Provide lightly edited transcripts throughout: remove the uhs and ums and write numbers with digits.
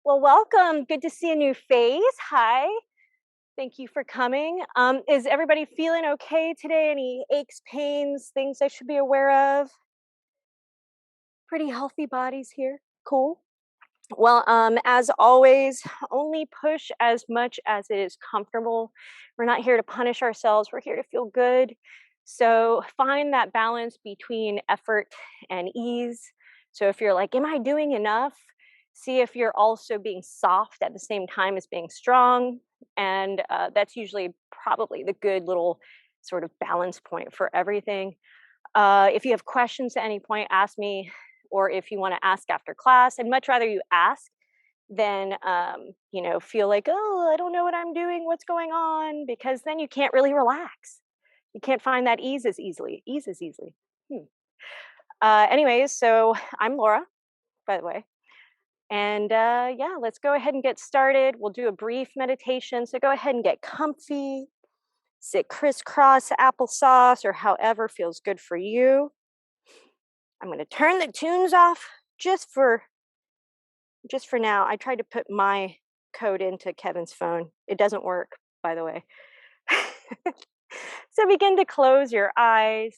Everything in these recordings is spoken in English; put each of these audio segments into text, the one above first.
Well, welcome. Good to see a new face. Hi. Thank you for coming. Is everybody feeling okay today? Any aches, pains, things I should be aware of? Pretty healthy bodies here. Cool. Well, as always, only push as much as it is comfortable. We're not here to punish ourselves. We're here to feel good. So find that balance between effort and ease. So if you're like, am I doing enough? See if you're also being soft at the same time as being strong. And that's usually probably the good little sort of balance point for everything. If you have questions at any point, ask me, or if you want to ask after class. I'd much rather you ask than feel like, oh, I don't know what I'm doing, what's going on, because then you can't really relax. You can't find that ease as easily. Ease as easily. Hmm. Anyways, so I'm Laura, by the way. And yeah, let's go ahead and get started. We'll do a brief meditation. So go ahead and get comfy, sit crisscross applesauce, or however feels good for you. I'm going to turn the tunes off just for now. I tried to put my code into Kevin's phone. It doesn't work, by the way. So begin to close your eyes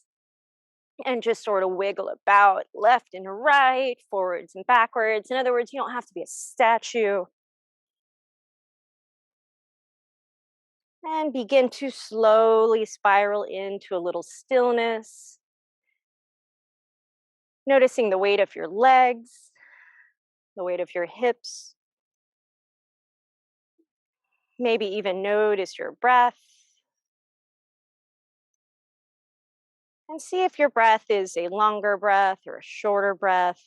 and just sort of wiggle about left and right, forwards and backwards. In other words, you don't have to be a statue. And begin to slowly spiral into a little stillness. Noticing the weight of your legs, the weight of your hips. Maybe even notice your breath. And see if your breath is a longer breath or a shorter breath.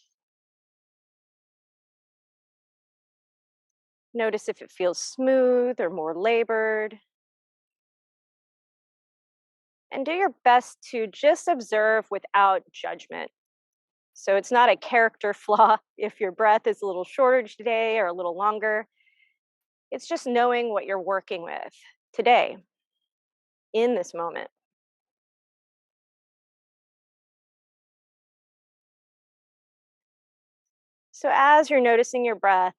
Notice if it feels smooth or more labored. And do your best to just observe without judgment. So it's not a character flaw if your breath is a little shorter today or a little longer. It's just knowing what you're working with today in this moment. So as you're noticing your breath,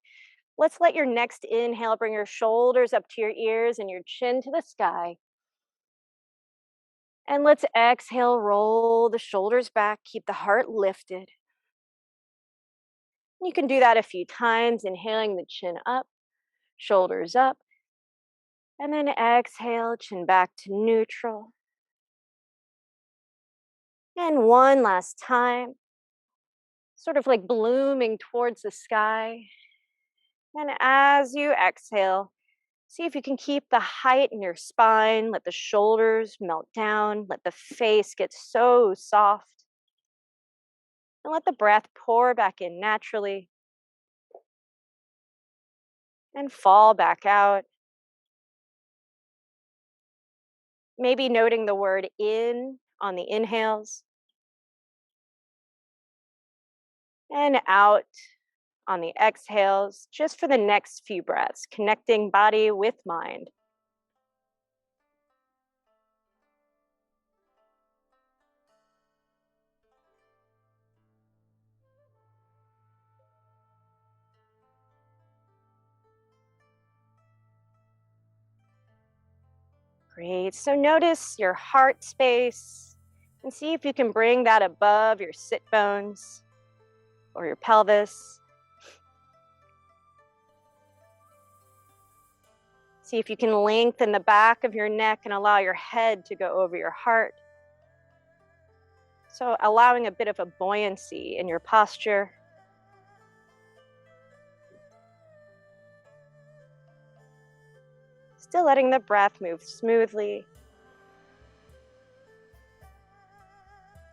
let's let your next inhale bring your shoulders up to your ears and your chin to the sky. And let's exhale, roll the shoulders back, keep the heart lifted. You can do that a few times, inhaling the chin up, shoulders up, and then exhale, chin back to neutral. And one last time, sort of like blooming towards the sky. And as you exhale, see if you can keep the height in your spine, let the shoulders melt down, let the face get so soft. And let the breath pour back in naturally and fall back out. Maybe noting the word in on the inhales and out on the exhales, just for the next few breaths, connecting body with mind. Great. So notice your heart space and see if you can bring that above your sit bones or your pelvis. See if you can lengthen the back of your neck and allow your head to go over your heart. So allowing a bit of a buoyancy in your posture. Still letting the breath move smoothly.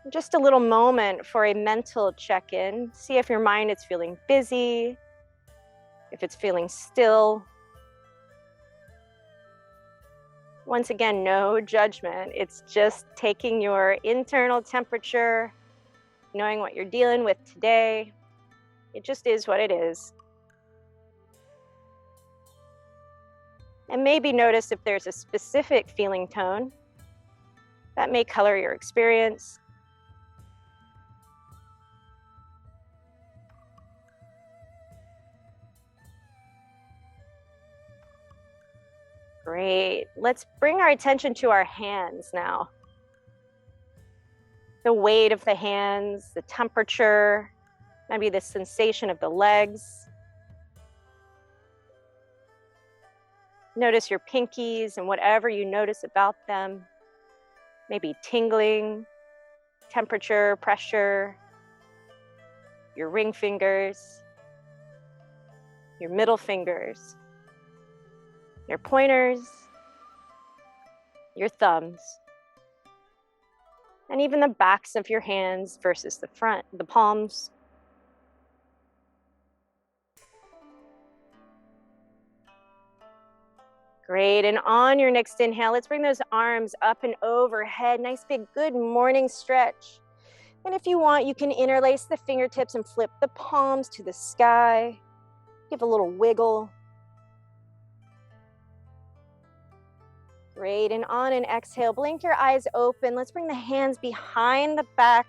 Just a little moment for a mental check-in. See if your mind is feeling busy, if it's feeling still. Once again, no judgment. It's just taking your internal temperature, knowing what you're dealing with today. It just is what it is. And maybe notice if there's a specific feeling tone that may color your experience. Great. Let's bring our attention to our hands now. The weight of the hands, the temperature, maybe the sensation of the legs. Notice your pinkies and whatever you notice about them. Maybe tingling, temperature, pressure, your ring fingers, your middle fingers, your pointers, your thumbs, and even the backs of your hands versus the front, the palms. Great, and on your next inhale, let's bring those arms up and overhead. Nice big good morning stretch. And if you want, you can interlace the fingertips and flip the palms to the sky. Give a little wiggle. Great, and on an exhale, blink your eyes open. Let's bring the hands behind the back,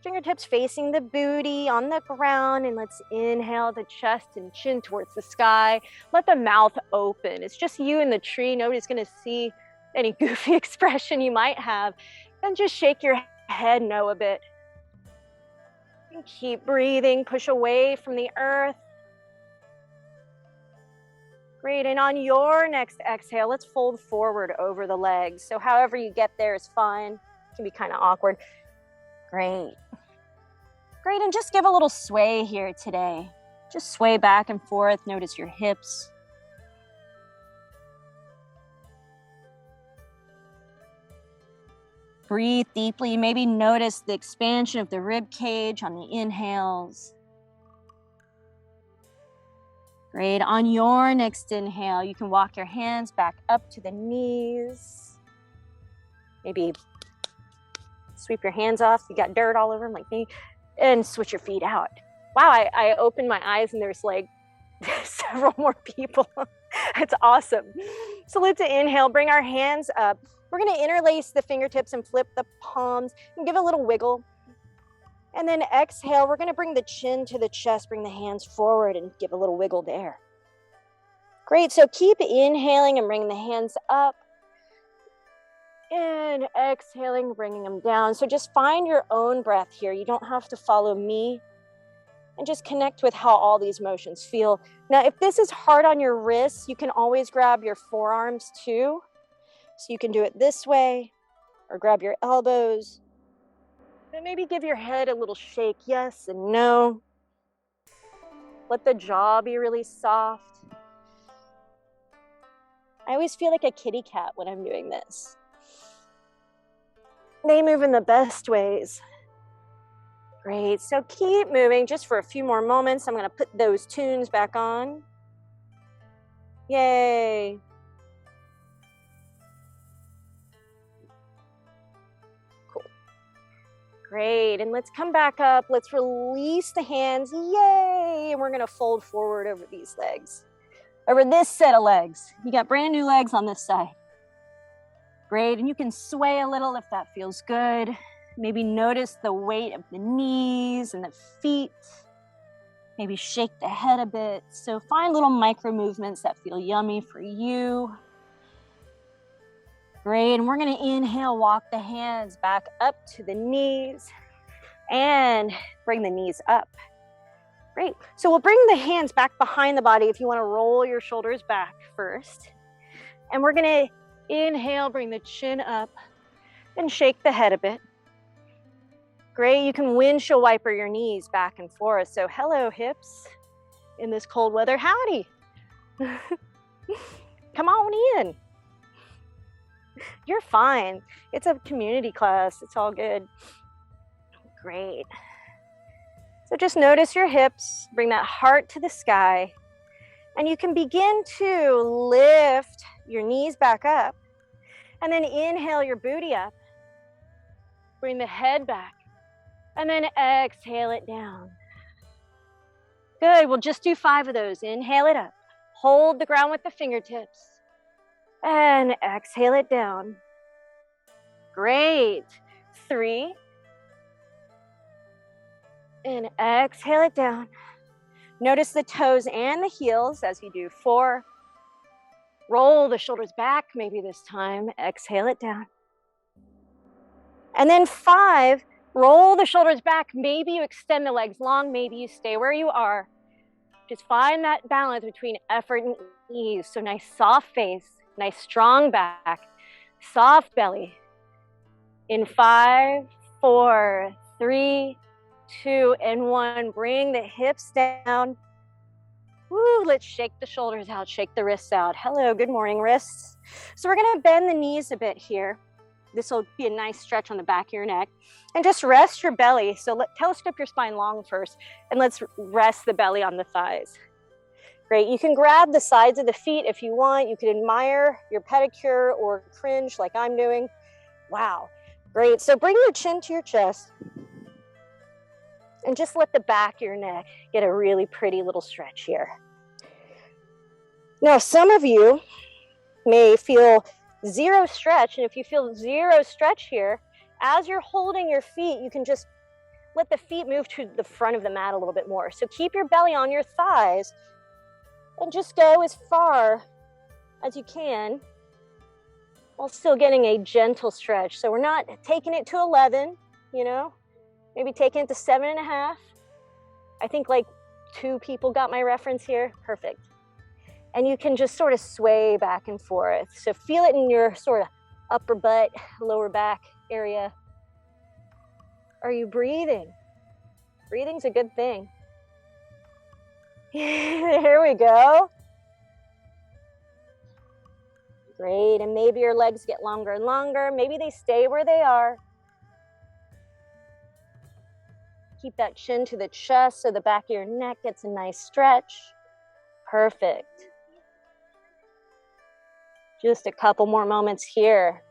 fingertips facing the booty on the ground, and let's inhale the chest and chin towards the sky. Let the mouth open. It's just you and the tree. Nobody's gonna see any goofy expression you might have. And just shake your head no a bit. And keep breathing, push away from the earth. Great, and on your next exhale, let's fold forward over the legs. So however you get there is fine. It can be kind of awkward. Great. Great, and just give a little sway here today. Just sway back and forth, notice your hips. Breathe deeply, maybe notice the expansion of the rib cage on the inhales. Great, on your next inhale, you can walk your hands back up to the knees. Maybe sweep your hands off, you got dirt all over them like me, and switch your feet out. Wow, I opened my eyes and there's like several more people. It's awesome. So let's inhale, bring our hands up. We're gonna interlace the fingertips and flip the palms and give a little wiggle. And then exhale, we're gonna bring the chin to the chest, bring the hands forward and give a little wiggle there. Great, so keep inhaling and bring the hands up. And exhaling, bringing them down. So just find your own breath here. You don't have to follow me. And just connect with how all these motions feel. Now, if this is hard on your wrists, you can always grab your forearms too. So you can do it this way, or grab your elbows. Then maybe give your head a little shake, yes and no. Let the jaw be really soft. I always feel like a kitty cat when I'm doing this. They move in the best ways. Great, so keep moving just for a few more moments. I'm gonna put those tunes back on. Yay. Cool. Great, and let's come back up. Let's release the hands, yay. And we're gonna fold forward over these legs. Over this set of legs. You got brand new legs on this side. Great, and you can sway a little if that feels good. Maybe notice the weight of the knees and the feet. Maybe shake the head a bit. So find little micro movements that feel yummy for you. Great, and we're gonna inhale, walk the hands back up to the knees and bring the knees up. Great, so we'll bring the hands back behind the body if you wanna roll your shoulders back first. And we're gonna inhale, bring the chin up and shake the head a bit. Great, you can windshield wiper your knees back and forth. So hello hips in this cold weather, howdy. Come on in. You're fine. It's a community class, it's all good. Great. So just notice your hips, bring that heart to the sky, and you can begin to lift your knees back up, and then inhale your booty up. Bring the head back, and then exhale it down. Good, we'll just do 5 of those. Inhale it up, hold the ground with the fingertips, and exhale it down. Great. 3. And exhale it down. Notice the toes and the heels as you do 4. Roll the shoulders back, maybe this time. Exhale it down. And then 5, roll the shoulders back. Maybe you extend the legs long, maybe you stay where you are. Just find that balance between effort and ease. So nice soft face, nice strong back, soft belly. In 5, 4, 3, 2, and 1. Bring the hips down. Woo, let's shake the shoulders out, shake the wrists out. Hello, good morning, wrists. So we're gonna bend the knees a bit here. This will be a nice stretch on the back of your neck. And just rest your belly. So telescope your spine long first, and let's rest the belly on the thighs. Great, you can grab the sides of the feet if you want. You can admire your pedicure or cringe like I'm doing. Wow, great. So bring your chin to your chest and just let the back of your neck get a really pretty little stretch here. Now, some of you may feel zero stretch, and if you feel zero stretch here, as you're holding your feet, you can just let the feet move to the front of the mat a little bit more. So keep your belly on your thighs and just go as far as you can while still getting a gentle stretch. So we're not taking it to 11, maybe taking it to 7.5. I think like 2 people got my reference here. Perfect. And you can just sort of sway back and forth. So feel it in your sort of upper butt, lower back area. Are you breathing? Breathing's a good thing. Here we go. Great, and maybe your legs get longer and longer. Maybe they stay where they are. Keep that chin to the chest so the back of your neck gets a nice stretch. Perfect. Just a couple more moments here.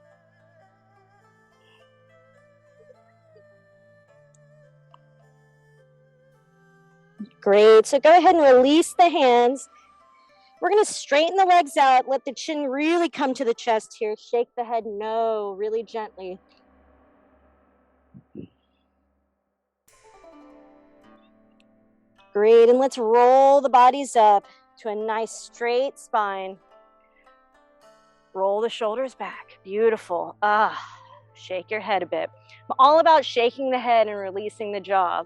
Great, so go ahead and release the hands. We're gonna straighten the legs out, let the chin really come to the chest here. Shake the head no, really gently. Great, and let's roll the bodies up to a nice straight spine. Roll the shoulders back, beautiful. Shake your head a bit. I'm all about shaking the head and releasing the jaw.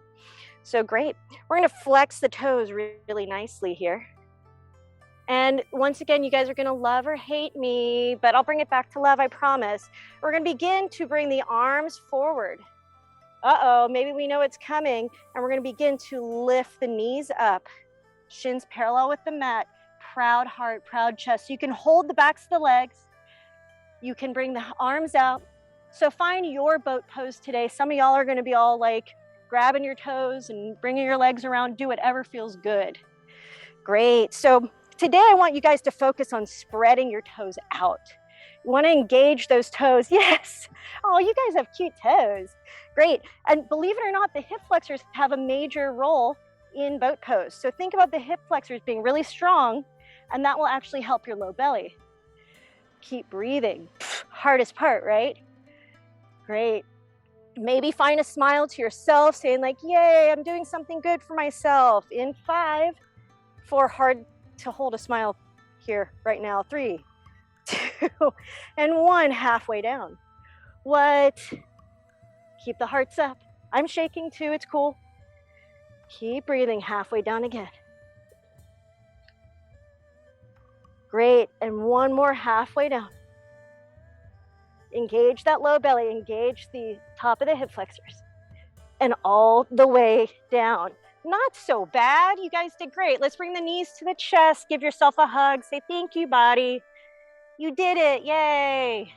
So great, we're gonna flex the toes really nicely here. And once again, you guys are gonna love or hate me, but I'll bring it back to love, I promise. We're gonna begin to bring the arms forward. Maybe we know it's coming, and we're gonna begin to lift the knees up. Shins parallel with the mat, proud heart, proud chest. You can hold the backs of the legs. You can bring the arms out. So find your boat pose today. Some of y'all are gonna be all like grabbing your toes and bringing your legs around. Do whatever feels good. Great, so today I want you guys to focus on spreading your toes out. You want to engage those toes. Yes. Oh, you guys have cute toes. Great. And believe it or not, the hip flexors have a major role in boat pose. So think about the hip flexors being really strong, and that will actually help your low belly. Keep breathing. Hardest part, right? Great. Maybe find a smile to yourself, saying like, yay, I'm doing something good for myself. In 5, 4, hard to hold a smile here right now. 3, 2, and 1, halfway down. What? Keep the hearts up. I'm shaking too, it's cool. Keep breathing, halfway down again. Great, and 1 more halfway down. Engage that low belly, engage the top of the hip flexors, and all the way down. Not so bad, you guys did great. Let's bring the knees to the chest, give yourself a hug, say thank you, body. You did it, yay.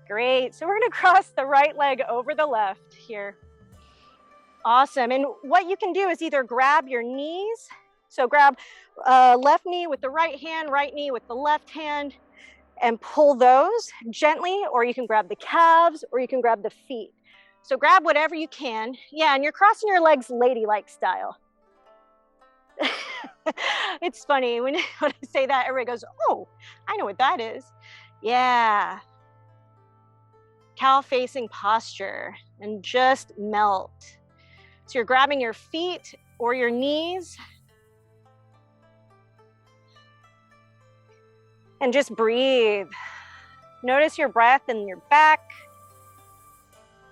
Great, so we're gonna cross the right leg over the left here. Awesome, and what you can do is either grab your knees, so grab left knee with the right hand, right knee with the left hand, and pull those gently, or you can grab the calves, or you can grab the feet. So grab whatever you can. Yeah, and you're crossing your legs ladylike style. It's funny when I say that, everybody goes, oh, I know what that is. Yeah. Cow facing posture, and just melt. So you're grabbing your feet or your knees, And just breathe. Notice your breath in your back,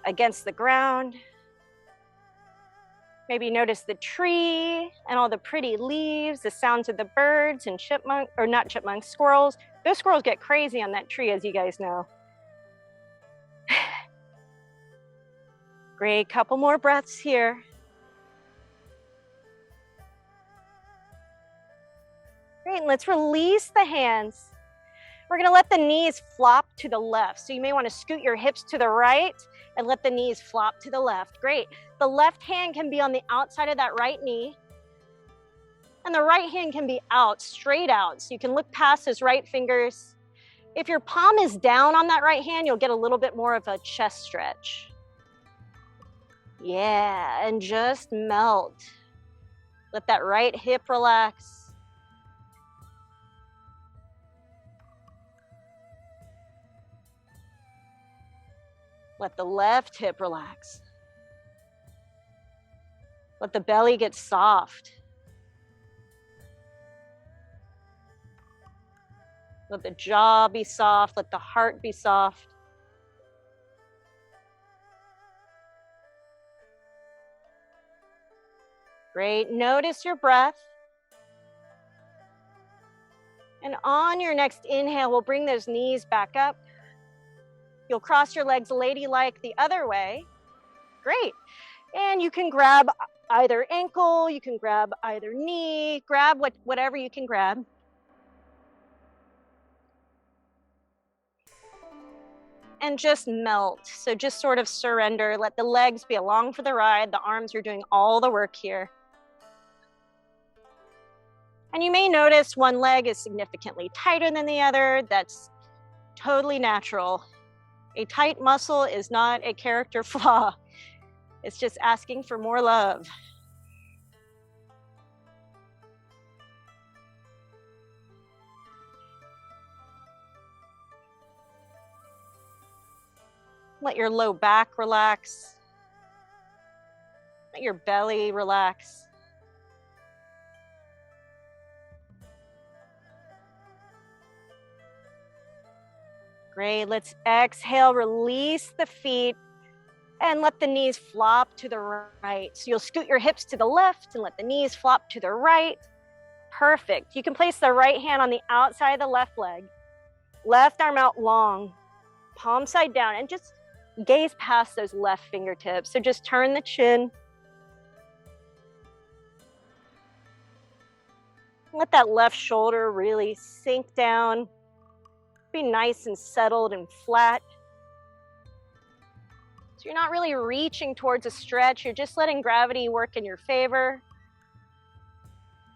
against the ground. Maybe notice the tree and all the pretty leaves, the sounds of the birds and squirrels. Those squirrels get crazy on that tree, as you guys know. Great, couple more breaths here. Great, and let's release the hands. We're gonna let the knees flop to the left. So you may wanna scoot your hips to the right and let the knees flop to the left. Great. The left hand can be on the outside of that right knee. And the right hand can be out, straight out. So you can look past those right fingers. If your palm is down on that right hand, you'll get a little bit more of a chest stretch. Yeah, and just melt. Let that right hip relax. Let the left hip relax. Let the belly get soft. Let the jaw be soft. Let the heart be soft. Great. Notice your breath. And on your next inhale, we'll bring those knees back up. You'll cross your legs ladylike the other way. Great. And you can grab either ankle, you can grab either knee, grab whatever you can grab. And just melt. So just sort of surrender. Let the legs be along for the ride. The arms are doing all the work here. And you may notice one leg is significantly tighter than the other. That's totally natural. A tight muscle is not a character flaw. It's just asking for more love. Let your low back relax. Let your belly relax. Great, let's exhale, release the feet, and let the knees flop to the right. So you'll scoot your hips to the left and let the knees flop to the right. Perfect. You can place the right hand on the outside of the left leg, left arm out long, palm side down, and just gaze past those left fingertips. So just turn the chin. Let that left shoulder really sink down. Be nice and settled and flat. So you're not really reaching towards a stretch. You're just letting gravity work in your favor.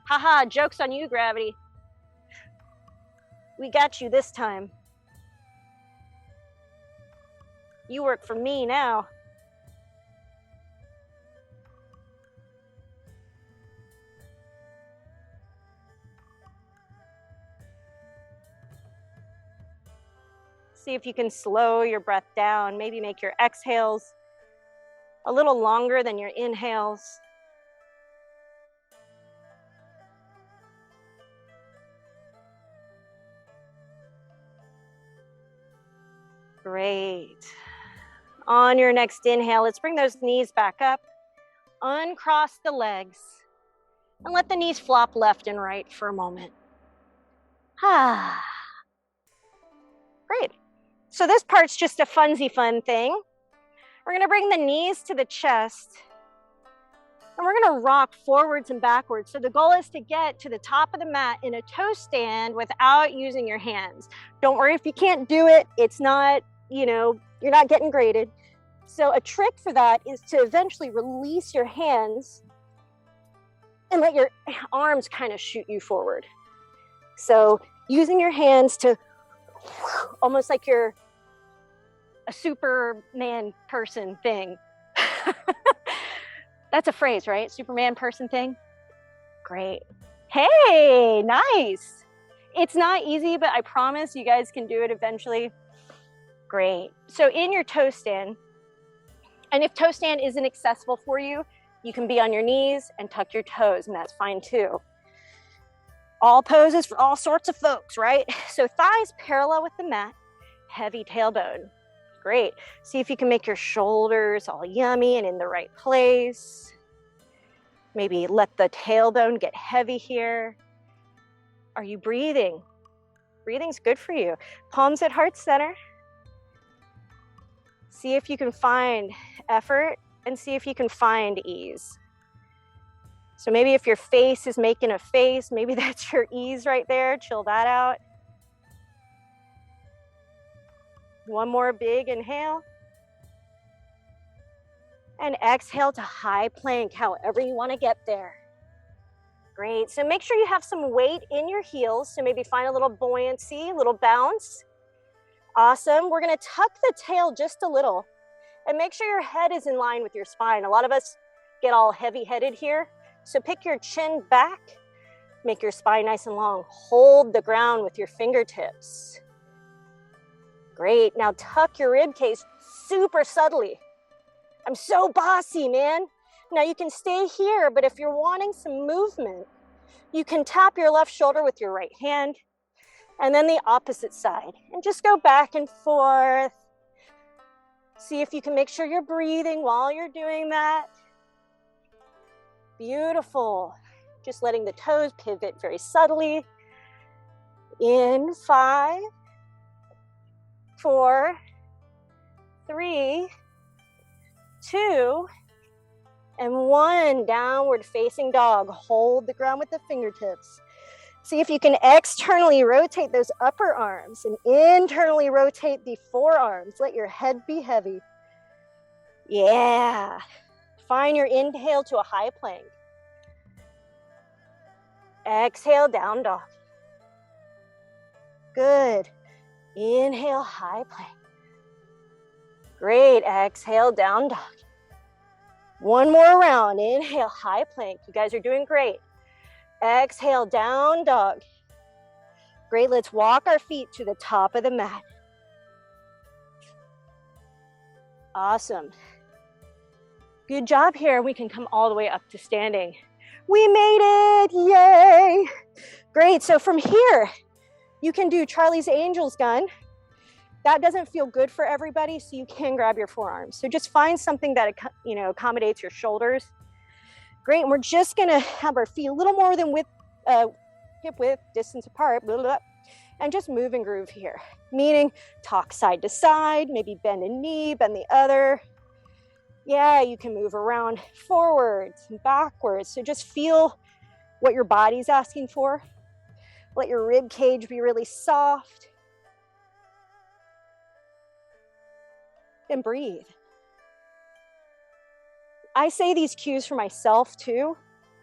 Haha, joke's on you, gravity. We got you this time. You work for me now. See if you can slow your breath down. Maybe make your exhales a little longer than your inhales. Great. On your next inhale, let's bring those knees back up. Uncross the legs and let the knees flop left and right for a moment. Great. So this part's just a funsy fun thing. We're gonna bring the knees to the chest and we're gonna rock forwards and backwards. So the goal is to get to the top of the mat in a toe stand without using your hands. Don't worry if you can't do it. It's not, you're not getting graded. So a trick for that is to eventually release your hands and let your arms kind of shoot you forward. So using your hands to almost like you're a Superman person thing. That's a phrase, right? Superman person thing. Great. Hey, nice. It's not easy, but I promise you guys can do it eventually. Great. So in your toe stand, and if toe stand isn't accessible for you, you can be on your knees and tuck your toes, and that's fine too. All poses for all sorts of folks, right? So thighs parallel with the mat, heavy tailbone. Great. See if you can make your shoulders all yummy and in the right place. Maybe let the tailbone get heavy here. Are you breathing? Breathing's good for you. Palms at heart center. See if you can find effort and see if you can find ease. So maybe if your face is making a face, maybe that's your ease right there. Chill that out. One more big inhale. And exhale to high plank, however you want to get there. Great. So make sure you have some weight in your heels. So maybe find a little buoyancy, a little bounce. Awesome. We're going to tuck the tail just a little and make sure your head is in line with your spine. A lot of us get all heavy-headed here. So pick your chin back, make your spine nice and long. Hold the ground with your fingertips. Great. Now tuck your rib cage super subtly. I'm so bossy, man. Now you can stay here, but if you're wanting some movement, you can tap your left shoulder with your right hand and then the opposite side and just go back and forth. See if you can make sure you're breathing while you're doing that. Beautiful. Just letting the toes pivot very subtly. In 5, 4, 3, 2, and 1. Downward facing dog. Hold the ground with the fingertips. See if you can externally rotate those upper arms and internally rotate the forearms. Let your head be heavy. Yeah. Find your inhale to a high plank. Exhale, down dog. Good. Inhale, high plank. Great. Exhale, down dog. One more round. Inhale, high plank. You guys are doing great. Exhale, down dog. Great. Let's walk our feet to the top of the mat. Awesome. Good job here. We can come all the way up to standing. We made it. Yay. Great. So from here, you can do Charlie's Angels gun. That doesn't feel good for everybody, so you can grab your forearms. So just find something that accommodates your shoulders. Great, and we're just gonna have our feet a little more than hip width distance apart, blah, blah, blah, and just move and groove here. Meaning talk side to side, maybe bend a knee, bend the other. Yeah, you can move around forwards and backwards. So just feel what your body's asking for. Let your rib cage be really soft. And breathe. I say these cues for myself too,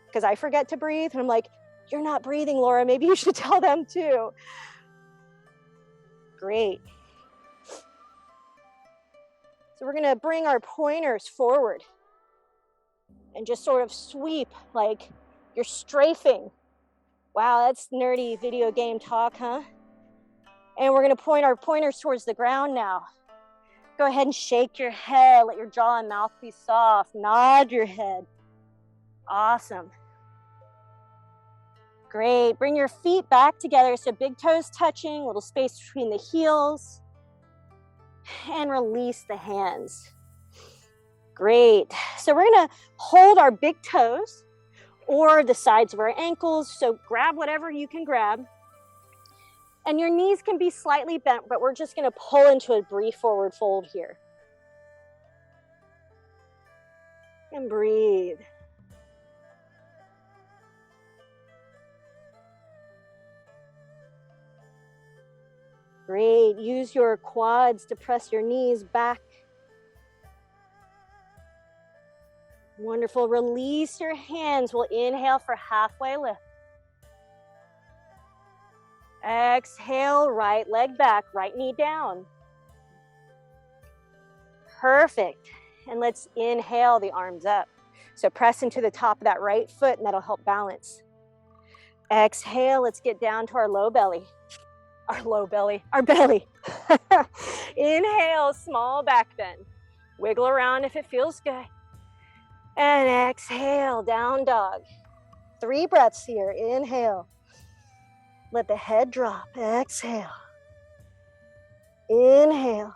because I forget to breathe. And I'm like, you're not breathing, Laura. Maybe you should tell them too. Great. So we're gonna bring our pointers forward and just sort of sweep like you're strafing. Wow, that's nerdy video game talk, huh? And we're gonna point our pointers towards the ground now. Go ahead and shake your head. Let your jaw and mouth be soft. Nod your head. Awesome. Great. Bring your feet back together. So big toes touching, little space between the heels. And release the hands. Great. So we're going to hold our big toes or the sides of our ankles. So grab whatever you can grab. And your knees can be slightly bent, but we're just going to pull into a brief forward fold here. And breathe. Great. Use your quads to press your knees back. Wonderful. Release your hands. We'll inhale for halfway lift. Exhale, right leg back, right knee down. Perfect. And let's inhale the arms up. So press into the top of that right foot and that'll help balance. Exhale, let's get down to our low belly. Our belly. Inhale, small back bend. Wiggle around if it feels good. And exhale, down dog. 3 breaths here. Inhale. Let the head drop. Exhale. Inhale.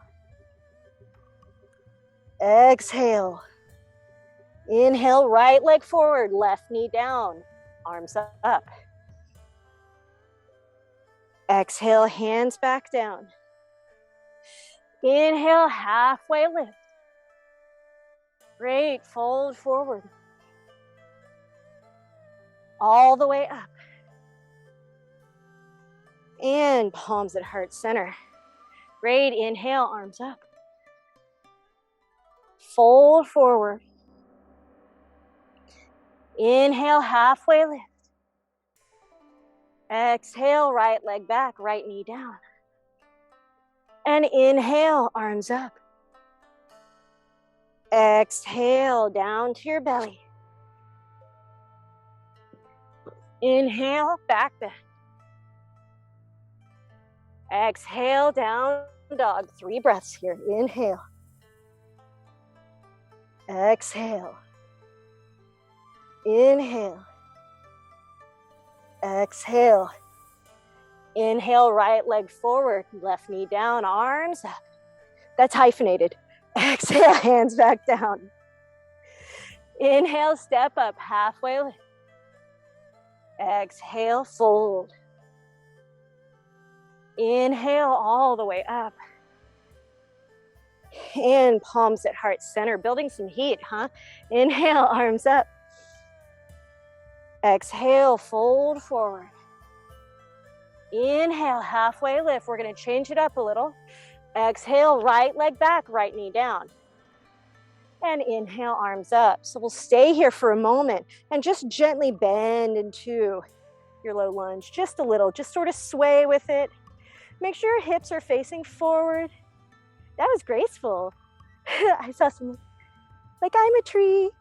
Exhale. Inhale, right leg forward, left knee down, arms up. Exhale, hands back down. Inhale, halfway lift. Great, fold forward. All the way up. And palms at heart center. Great, inhale, arms up. Fold forward. Inhale, halfway lift. Exhale, right leg back, right knee down. And inhale, arms up. Exhale, down to your belly. Inhale, back bend. Exhale, down dog. 3 breaths here. Inhale. Exhale. Inhale. Exhale. Inhale, right leg forward, left knee down, arms up. That's hyphenated. Exhale, hands back down. Inhale, step up, halfway lift. Exhale, fold. Inhale, all the way up. And palms at heart center, building some heat, huh? Inhale, arms up. Exhale, fold forward. Inhale, halfway lift. We're going to change it up a little. Exhale, right leg back, right knee down. And inhale, arms up. So we'll stay here for a moment and just gently bend into your low lunge. Just a little, just sort of sway with it. Make sure your hips are facing forward. That was graceful. I saw some, like I'm a tree.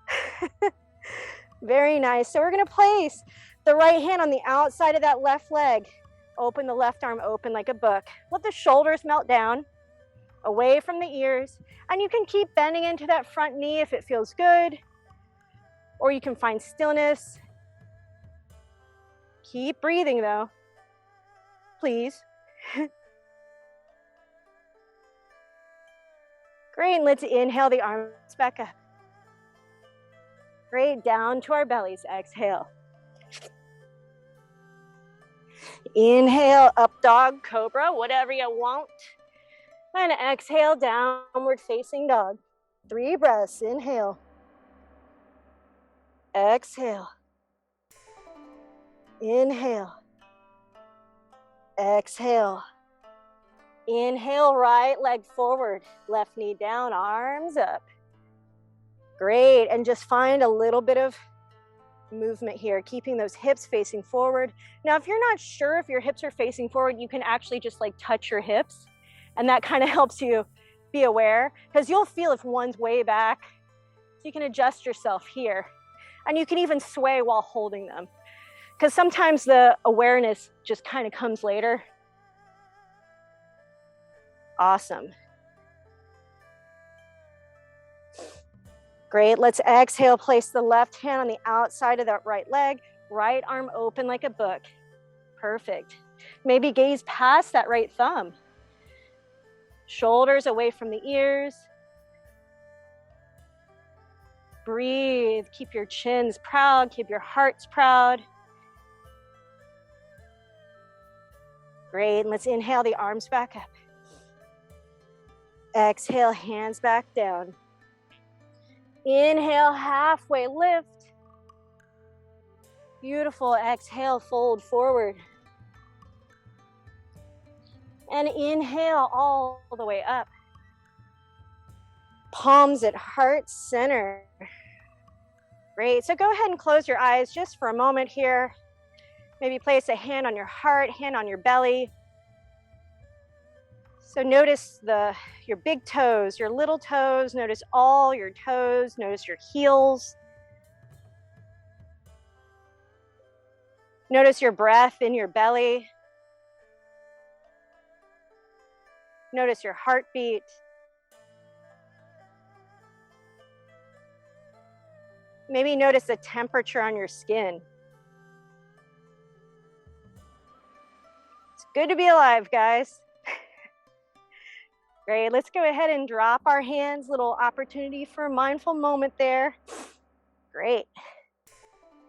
Very nice. So we're going to place the right hand on the outside of that left leg. Open the left arm open like a book. Let the shoulders melt down, away from the ears. And you can keep bending into that front knee if it feels good. Or you can find stillness. Keep breathing though. Please. Great, and let's inhale the arms back up. Great, down to our bellies, exhale. Inhale, up dog, cobra, whatever you want. And exhale, downward facing dog. 3 breaths, inhale. Exhale. Inhale. Exhale. Inhale, right leg forward, left knee down, arms up. Great, and just find a little bit of movement here, keeping those hips facing forward. Now, if you're not sure if your hips are facing forward, you can actually just like touch your hips, and that kind of helps you be aware, because you'll feel if one's way back. So you can adjust yourself here, and you can even sway while holding them, because sometimes the awareness just kind of comes later. Awesome. Great, let's exhale, place the left hand on the outside of that right leg, right arm open like a book. Perfect. Maybe gaze past that right thumb. Shoulders away from the ears. Breathe, keep your chins proud, keep your hearts proud. Great, and let's inhale the arms back up. Exhale, hands back down. Inhale, halfway lift. Beautiful. Exhale, fold forward. And inhale all the way up. Palms at heart center. Great. So go ahead and close your eyes just for a moment here. Maybe place a hand on your heart, hand on your belly. So notice your big toes, your little toes. Notice all your toes. Notice your heels. Notice your breath in your belly. Notice your heartbeat. Maybe notice the temperature on your skin. Good to be alive, guys. Great, let's go ahead and drop our hands. Little opportunity for a mindful moment there. Great.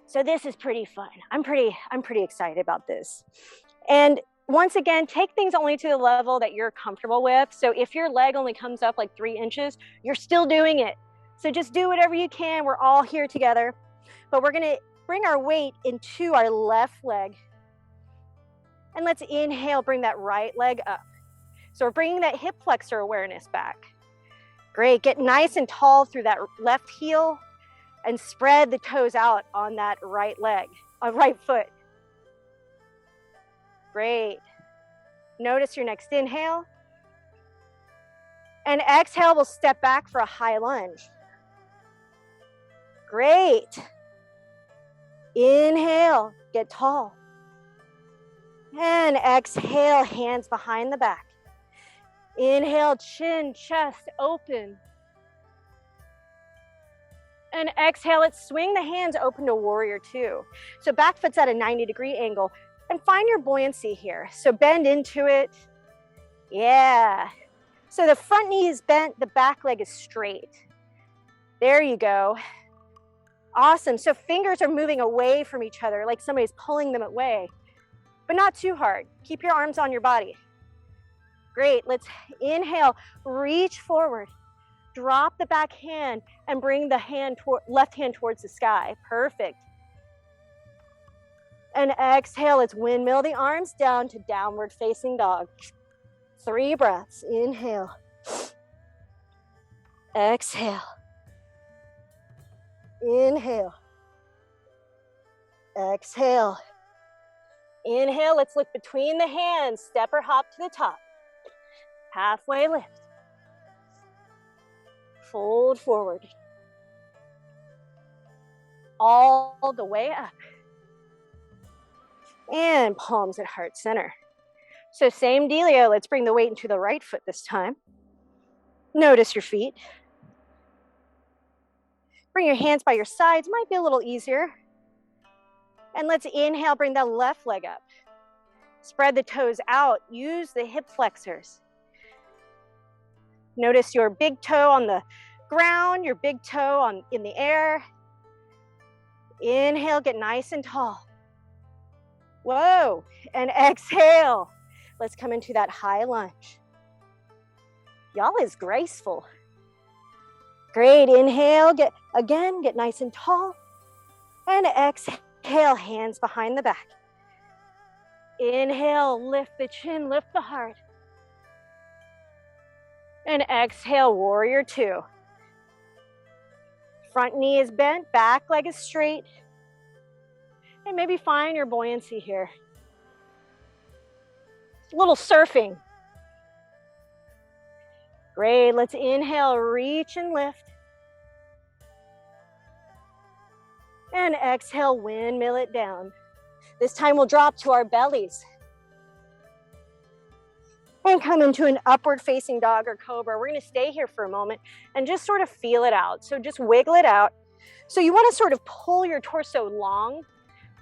So this is pretty fun. I'm pretty excited about this. And once again, take things only to the level that you're comfortable with. So if your leg only comes up like 3 inches, you're still doing it. So just do whatever you can. We're all here together. But we're gonna bring our weight into our left leg. And let's inhale, bring that right leg up. So we're bringing that hip flexor awareness back. Great, get nice and tall through that left heel and spread the toes out on that right leg, right foot. Great. Notice your next inhale. And exhale, we'll step back for a high lunge. Great. Inhale, get tall. And exhale, hands behind the back. Inhale, chin, chest open. And exhale, let's swing the hands open to warrior two. So back foot's at a 90-degree angle. And find your buoyancy here. So bend into it. Yeah. So the front knee is bent, the back leg is straight. There you go. Awesome. So fingers are moving away from each other, like somebody's pulling them away, but not too hard. Keep your arms on your body. Great. Let's inhale, reach forward, drop the back hand, and bring the left hand towards the sky. Perfect. And exhale, let's windmill the arms down to downward facing dog. 3 breaths. Inhale. Exhale. Inhale. Exhale. Inhale, let's look between the hands. Step or hop to the top. Halfway lift. Fold forward. All the way up. And palms at heart center. So same dealio, let's bring the weight into the right foot this time. Notice your feet. Bring your hands by your sides, might be a little easier. And let's inhale, bring that left leg up. Spread the toes out, use the hip flexors. Notice your big toe on the ground, your big toe in the air. Inhale, get nice and tall. Whoa, and exhale. Let's come into that high lunge. Y'all is graceful. Great, inhale, get nice and tall. And exhale, hands behind the back. Inhale, lift the chin, lift the heart. And exhale, warrior two. Front knee is bent, back leg is straight. And maybe find your buoyancy here. A little surfing. Great, let's inhale, reach and lift. And exhale, windmill it down. This time we'll drop to our bellies. And come into an upward facing dog or cobra. We're gonna stay here for a moment and just sort of feel it out. So just wiggle it out. So you wanna sort of pull your torso long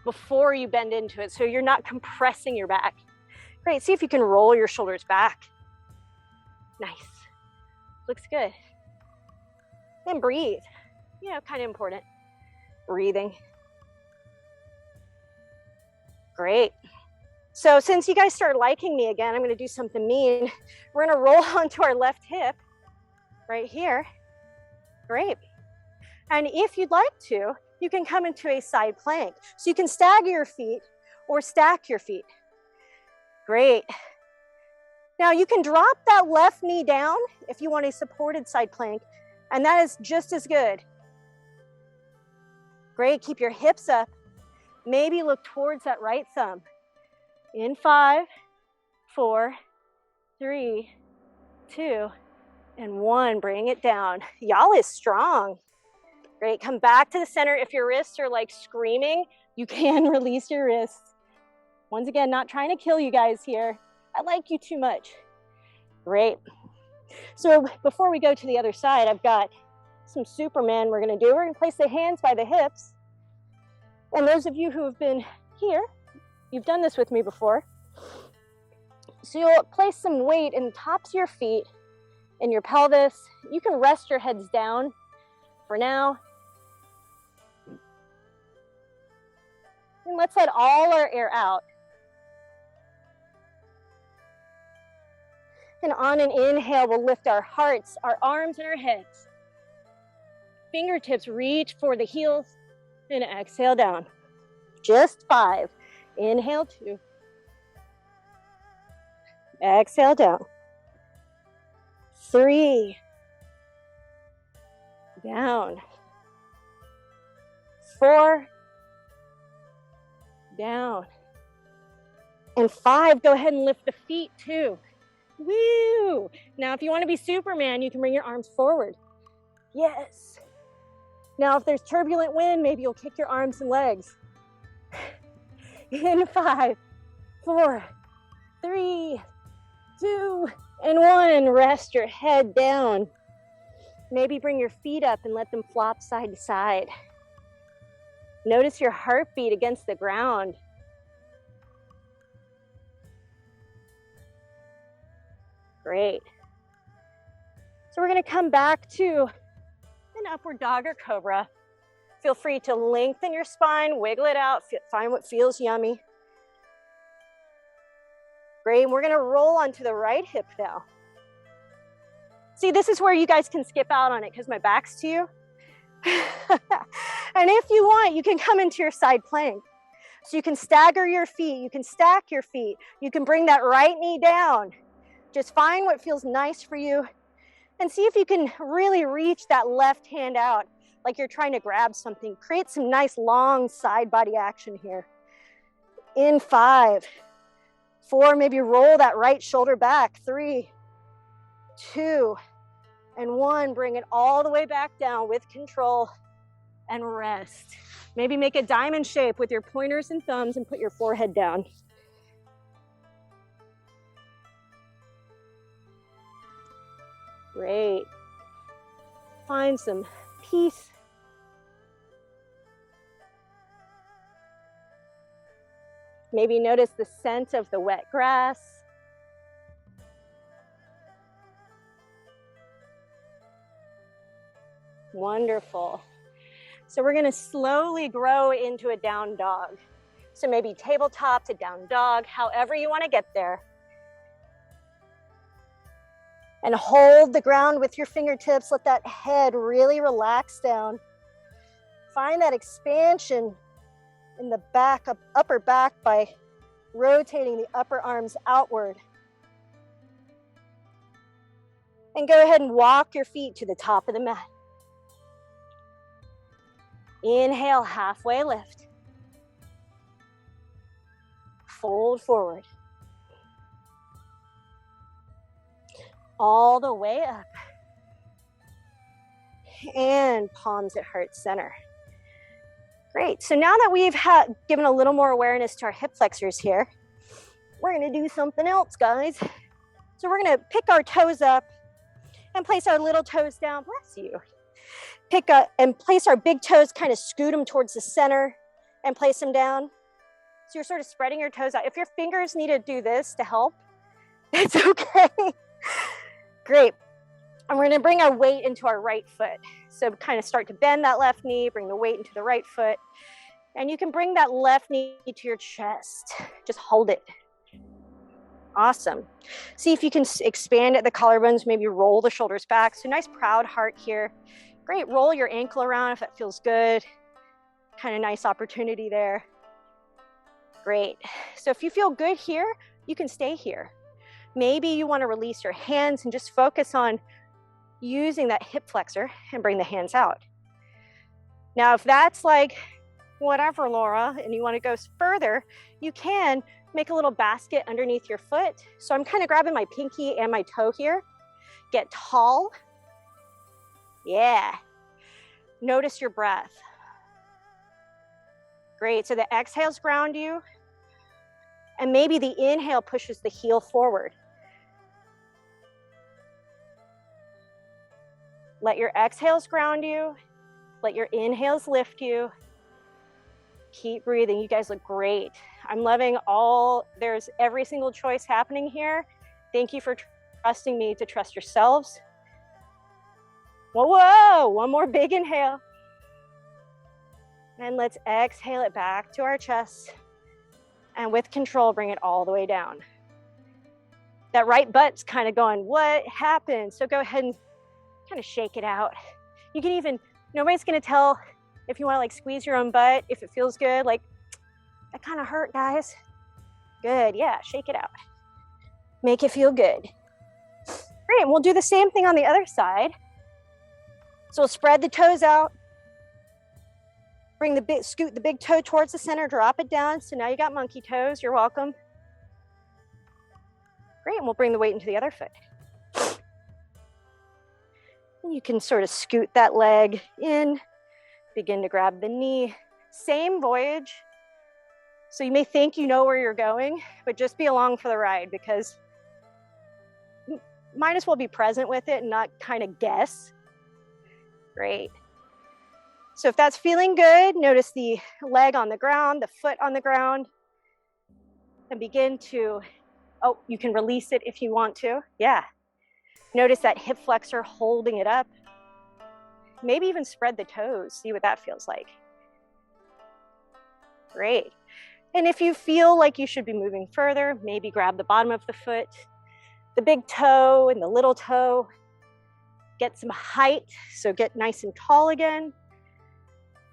before you bend into it, so you're not compressing your back. Great, see if you can roll your shoulders back. Nice, looks good. And breathe, kind of important. Breathing. Great. So since you guys started liking me again, I'm gonna do something mean. We're gonna roll onto our left hip, right here. Great. And if you'd like to, you can come into a side plank. So you can stagger your feet or stack your feet. Great. Now you can drop that left knee down if you want a supported side plank, and that is just as good. Great, keep your hips up. Maybe look towards that right thumb. In 5, 4, 3, 2, and 1. Bring it down. Y'all is strong. Great, come back to the center. If your wrists are like screaming, you can release your wrists. Once again, not trying to kill you guys here. I like you too much. Great. So before we go to the other side, I've got some Superman we're gonna do. We're gonna place the hands by the hips. And those of you who have been here, you've done this with me before. So you'll place some weight in the tops of your feet, in your pelvis. You can rest your heads down for now. And let's let all our air out. And on an inhale, we'll lift our hearts, our arms, and our heads. Fingertips reach for the heels, and exhale down. Just 5. Inhale, 2. Exhale down. 3. Down. 4. Down. And 5, go ahead and lift the feet too. Woo! Now if you want to be Superman, you can bring your arms forward. Yes. Now if there's turbulent wind, maybe you'll kick your arms and legs. In 5, 4, 3, 2, and 1. Rest your head down. Maybe bring your feet up and let them flop side to side. Notice your heartbeat against the ground. Great. So we're going to come back to an upward dog or cobra. Feel free to lengthen your spine, wiggle it out, find what feels yummy. Great, and we're going to roll onto the right hip now. See, this is where you guys can skip out on it because my back's to you. And if you want, you can come into your side plank. So you can stagger your feet, you can stack your feet, you can bring that right knee down. Just find what feels nice for you and see if you can really reach that left hand out like you're trying to grab something. Create some nice long side body action here. In 5, 4, maybe roll that right shoulder back. 3, 2, and 1. Bring it all the way back down with control and rest. Maybe make a diamond shape with your pointers and thumbs and put your forehead down. Great. Find some peace. Maybe notice the scent of the wet grass. Wonderful. So we're going to slowly grow into a down dog. So maybe tabletop to down dog, however you want to get there. And hold the ground with your fingertips. Let that head really relax down. Find that expansion in the back, upper back by rotating the upper arms outward. And go ahead and walk your feet to the top of the mat. Inhale, halfway lift. Fold forward. All the way up. And palms at heart center. Great. So now that we've given a little more awareness to our hip flexors here, we're going to do something else, guys. So we're going to pick our toes up and place our little toes down. Bless you. Pick up and place our big toes, kind of scoot them towards the center and place them down. So you're sort of spreading your toes out. If your fingers need to do this to help, it's okay. Great. And we're going to bring our weight into our right foot. So kind of start to bend that left knee, bring the weight into the right foot. And you can bring that left knee to your chest. Just hold it. Awesome. See if you can expand at the collarbones, maybe roll the shoulders back. So nice proud heart here. Great. Roll your ankle around if that feels good. Kind of nice opportunity there. Great. So if you feel good here, you can stay here. Maybe you want to release your hands and just focus on using that hip flexor and bring the hands out. Now, if that's like, whatever, Laura, and you want to go further, you can make a little basket underneath your foot. So I'm kind of grabbing my pinky and my toe here. Get tall. Yeah. Notice your breath. Great. So the exhales ground you. And maybe the inhale pushes the heel forward. Let your exhales ground you. Let your inhales lift you. Keep breathing. You guys look great. I'm loving there's every single choice happening here. Thank you for trusting me to trust yourselves. Whoa, one more big inhale. And let's exhale it back to our chest. And with control, bring it all the way down. That right butt's kind of going, what happened? So go ahead and kind of shake it out. You can even, nobody's gonna tell if you wanna like squeeze your own butt, if it feels good, like, that kind of hurt, guys. Good, yeah, shake it out. Make it feel good. Great, and we'll do the same thing on the other side. So we'll spread the toes out. Scoot the big toe towards the center, drop it down. So now you got monkey toes, you're welcome. Great, and we'll bring the weight into the other foot. And you can sort of scoot that leg in, begin to grab the knee. Same voyage. So you may think you know where you're going, but just be along for the ride because you might as well be present with it and not kind of guess. Great. So if that's feeling good, notice the leg on the ground, the foot on the ground, and begin to, oh, you can release it if you want to. Yeah. Notice that hip flexor holding it up. Maybe even spread the toes, see what that feels like. Great. And if you feel like you should be moving further, maybe grab the bottom of the foot, the big toe and the little toe. Get some height, so get nice and tall again.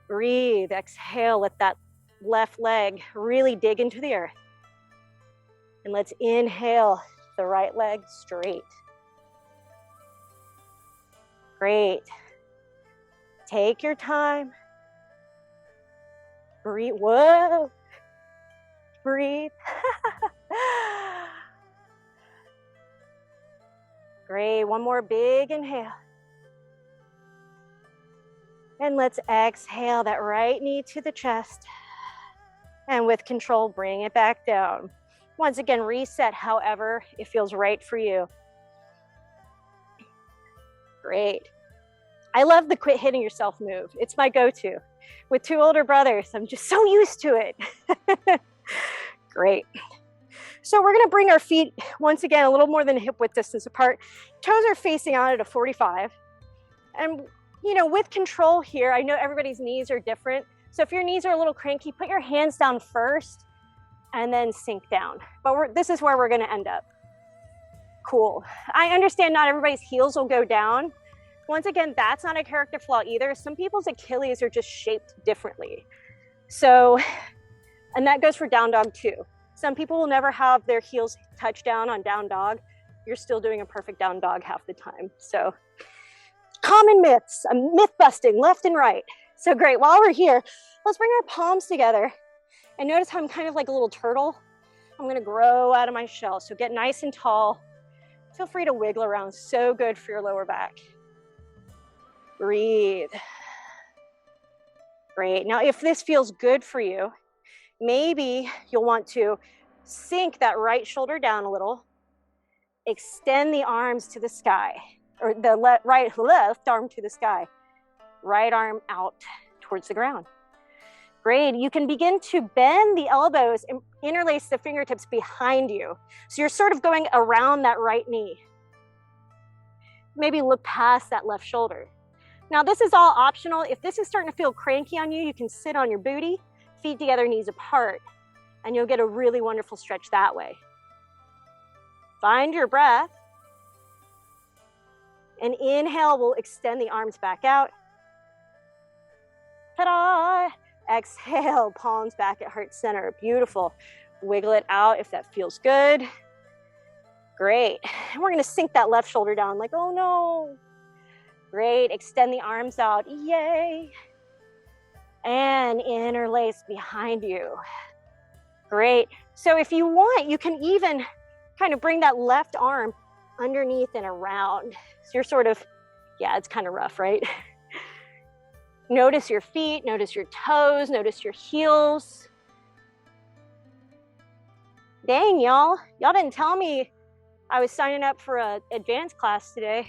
Breathe, exhale, let that left leg really dig into the earth. And let's inhale the right leg straight. Great. Take your time. Breathe, whoa. Breathe. Great, one more big inhale. And let's exhale that right knee to the chest. And with control, bring it back down. Once again, reset however it feels right for you. Great. I love the quit hitting yourself move. It's my go-to. With 2 older brothers, I'm just so used to it. Great. So we're gonna bring our feet, once again, a little more than hip width distance apart. Toes are facing out at a 45. And you know, with control here, I know everybody's knees are different. So if your knees are a little cranky, put your hands down first and then sink down. But this is where we're gonna end up. Cool. I understand not everybody's heels will go down. Once again, that's not a character flaw either. Some people's Achilles are just shaped differently. So, and that goes for down dog too. Some people will never have their heels touch down on down dog. You're still doing a perfect down dog half the time. So, common myths, myth busting left and right. So great, while we're here, let's bring our palms together. And notice how I'm kind of like a little turtle. I'm gonna grow out of my shell. So get nice and tall. Feel free to wiggle around, so good for your lower back. Breathe. Great, now if this feels good for you, maybe you'll want to sink that right shoulder down a little, extend the arms to the sky, or the left arm to the sky, right arm out towards the ground. Great, you can begin to bend the elbows and interlace the fingertips behind you. So you're sort of going around that right knee. Maybe look past that left shoulder. Now this is all optional. If this is starting to feel cranky on you, you can sit on your booty, feet together, knees apart, and you'll get a really wonderful stretch that way. Find your breath. And inhale, we'll extend the arms back out. Ta-da! Exhale, palms back at heart center. Beautiful. Wiggle it out if that feels good. Great. And we're gonna sink that left shoulder down like, oh no. Great, extend the arms out, yay. And interlace behind you. Great. So if you want, you can even kind of bring that left arm underneath and around. So you're sort of, yeah, it's kind of rough, right? Notice your feet, notice your toes, notice your heels. Dang, y'all didn't tell me I was signing up for an advanced class today.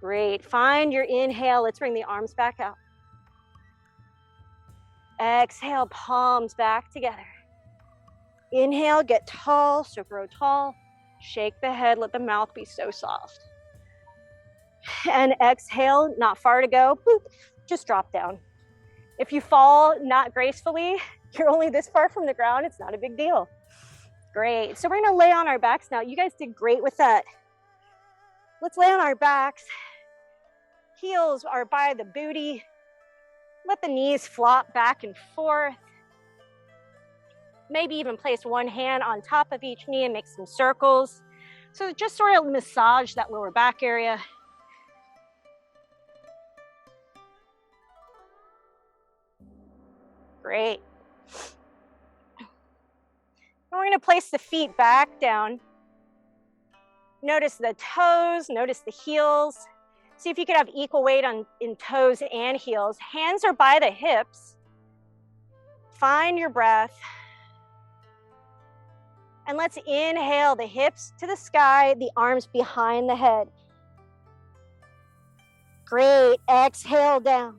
Great, find your inhale. Let's bring the arms back out. Exhale, palms back together. Inhale, get tall, so grow tall. Shake the head, let the mouth be so soft. And exhale, not far to go, boop, just drop down. If you fall not gracefully, you're only this far from the ground, it's not a big deal. Great, so we're gonna lay on our backs now. You guys did great with that. Let's lay on our backs. Heels are by the booty. Let the knees flop back and forth. Maybe even place one hand on top of each knee and make some circles. So just sort of massage that lower back area. Great. And we're gonna place the feet back down. Notice the toes, notice the heels. See if you could have equal weight in toes and heels. Hands are by the hips. Find your breath. And let's inhale the hips to the sky, the arms behind the head. Great, exhale down.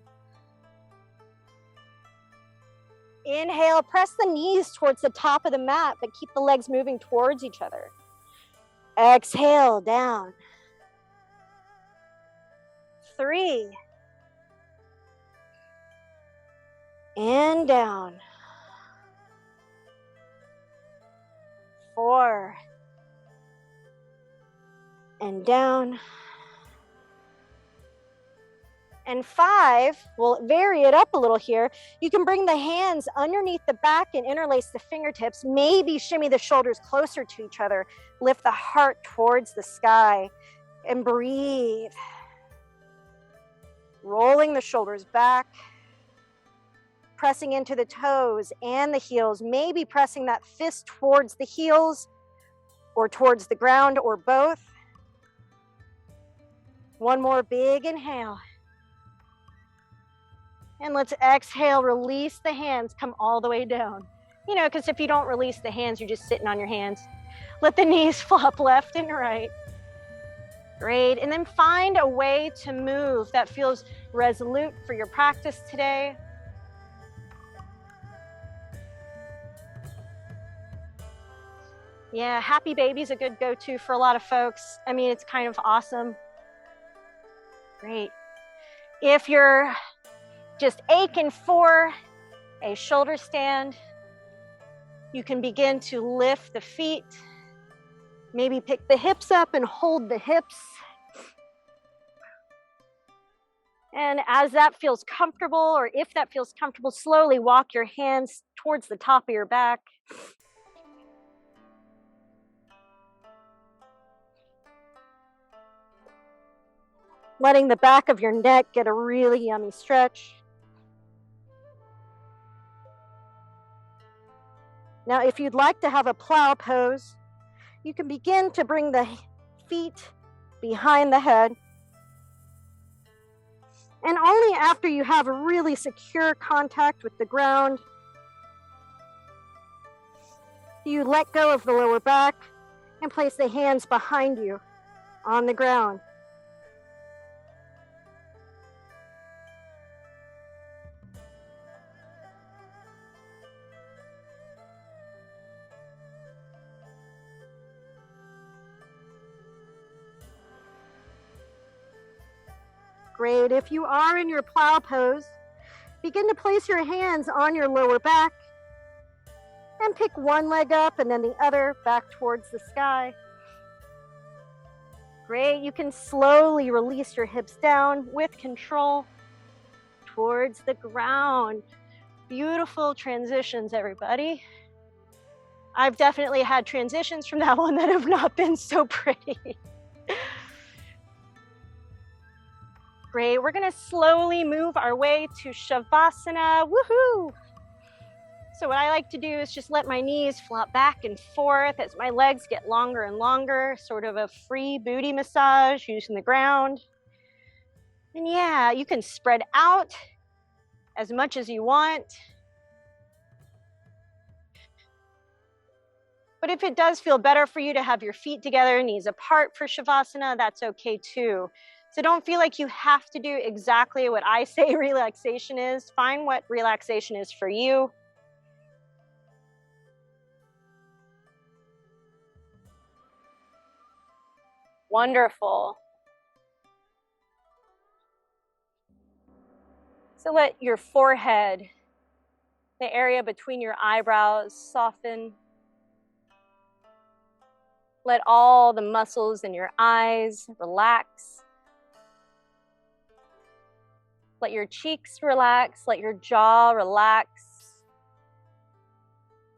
Inhale, press the knees towards the top of the mat, but keep the legs moving towards each other. Exhale down. 3. And down. 4. And down. And 5, we'll vary it up a little here. You can bring the hands underneath the back and interlace the fingertips. Maybe shimmy the shoulders closer to each other. Lift the heart towards the sky and breathe. Rolling the shoulders back. Pressing into the toes and the heels. Maybe pressing that fist towards the heels or towards the ground or both. One more big inhale. And let's exhale, release the hands, come all the way down. You know, because if you don't release the hands, you're just sitting on your hands. Let the knees flop left and right. Great, and then find a way to move that feels resolute for your practice today. Yeah, happy baby's a good go-to for a lot of folks. I mean, it's kind of awesome. Great. If you're just aching for a shoulder stand, you can begin to lift the feet. Maybe pick the hips up and hold the hips. And as that feels comfortable, or if that feels comfortable, slowly walk your hands towards the top of your back. Letting the back of your neck get a really yummy stretch. Now, if you'd like to have a plow pose, you can begin to bring the feet behind the head. And only after you have a really secure contact with the ground, do you let go of the lower back and place the hands behind you on the ground. Great. If you are in your plow pose, begin to place your hands on your lower back and pick one leg up and then the other back towards the sky. Great. You can slowly release your hips down with control towards the ground. Beautiful transitions, everybody. I've definitely had transitions from that one that have not been so pretty. Great, we're gonna slowly move our way to Shavasana, woohoo! So what I like to do is just let my knees flop back and forth as my legs get longer and longer, sort of a free booty massage using the ground. And yeah, you can spread out as much as you want. But if it does feel better for you to have your feet together, knees apart for Shavasana, that's okay too. So don't feel like you have to do exactly what I say relaxation is. Find what relaxation is for you. Wonderful. So let your forehead, the area between your eyebrows, soften. Let all the muscles in your eyes relax. Let your cheeks relax. Let your jaw relax.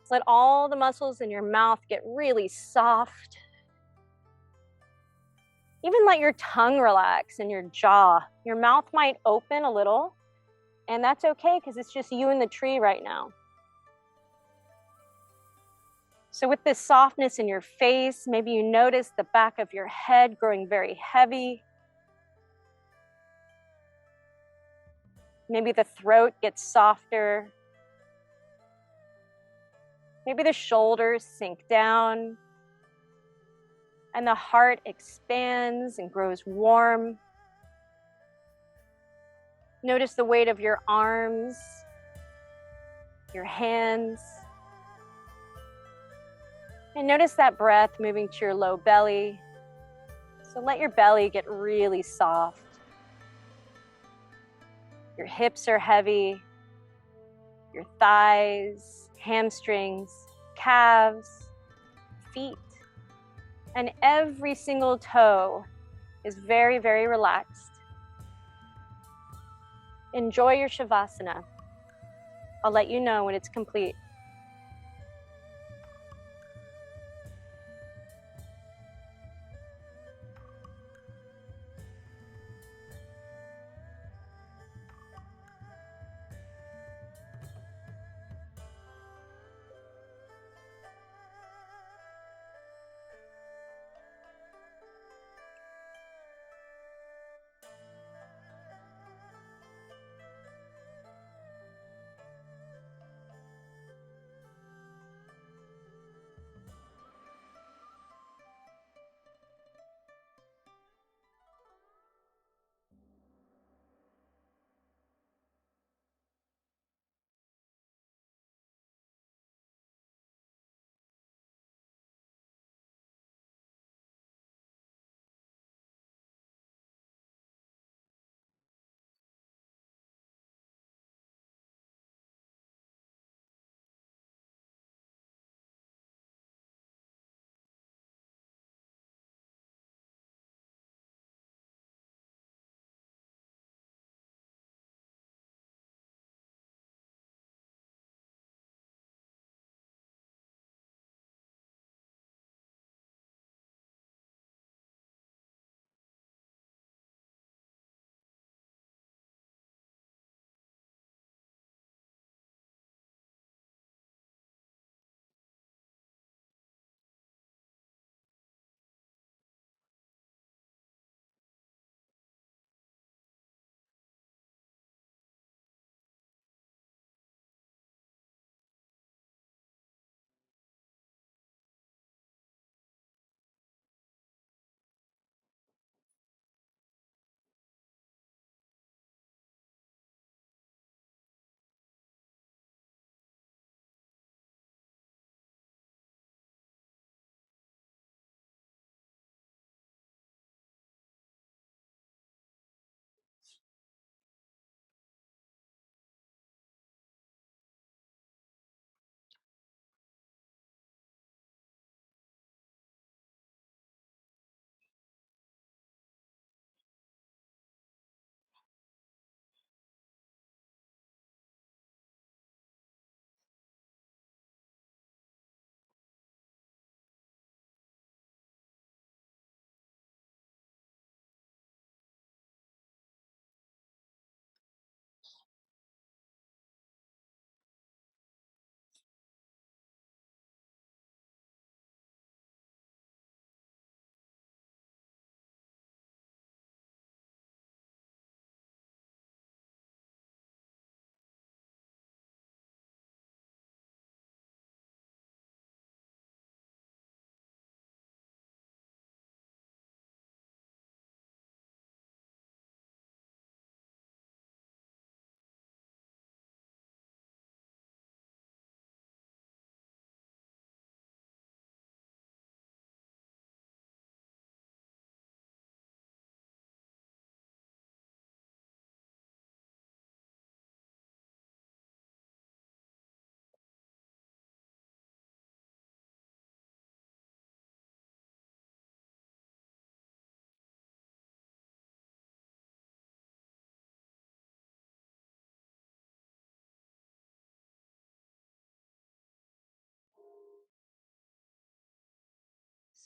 Let all the muscles in your mouth get really soft. Even let your tongue relax and your jaw. Your mouth might open a little, and that's okay because it's just you and the tree right now. So with this softness in your face, maybe you notice the back of your head growing very heavy. Maybe the throat gets softer. Maybe the shoulders sink down and the heart expands and grows warm. Notice the weight of your arms, your hands. And notice that breath moving to your low belly. So let your belly get really soft. Your hips are heavy. Your thighs, hamstrings, calves, feet, and every single toe is very, very relaxed. Enjoy your Shavasana. I'll let you know when it's complete.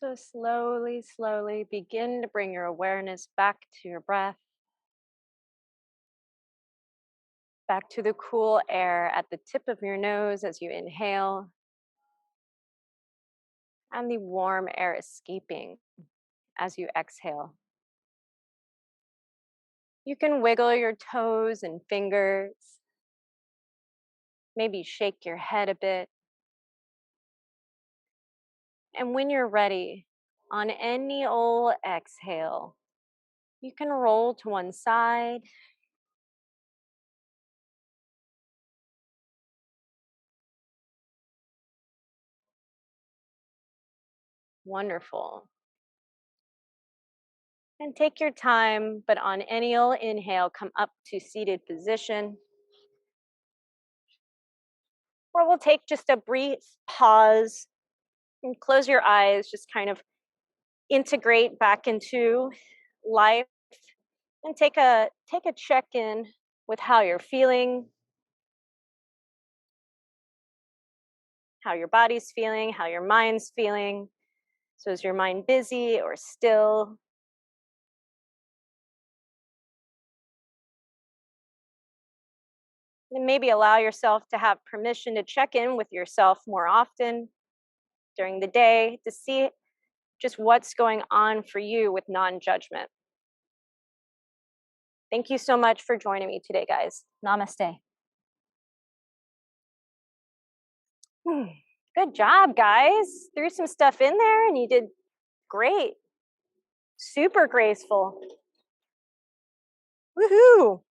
So slowly, slowly begin to bring your awareness back to your breath, back to the cool air at the tip of your nose as you inhale, and the warm air escaping as you exhale. You can wiggle your toes and fingers, maybe shake your head a bit. And when you're ready, on any old exhale, you can roll to one side. Wonderful. And take your time, but on any old inhale, come up to seated position, where we'll take just a brief pause and close your eyes, just kind of integrate back into life and take a check-in with how you're feeling, how your body's feeling, how your mind's feeling. So is your mind busy or still? And maybe allow yourself to have permission to check in with yourself more often during the day to see just what's going on for you with non-judgment. Thank you so much for joining me today, guys. Namaste. Hmm. Good job, guys. Threw some stuff in there and you did great. Super graceful. Woohoo!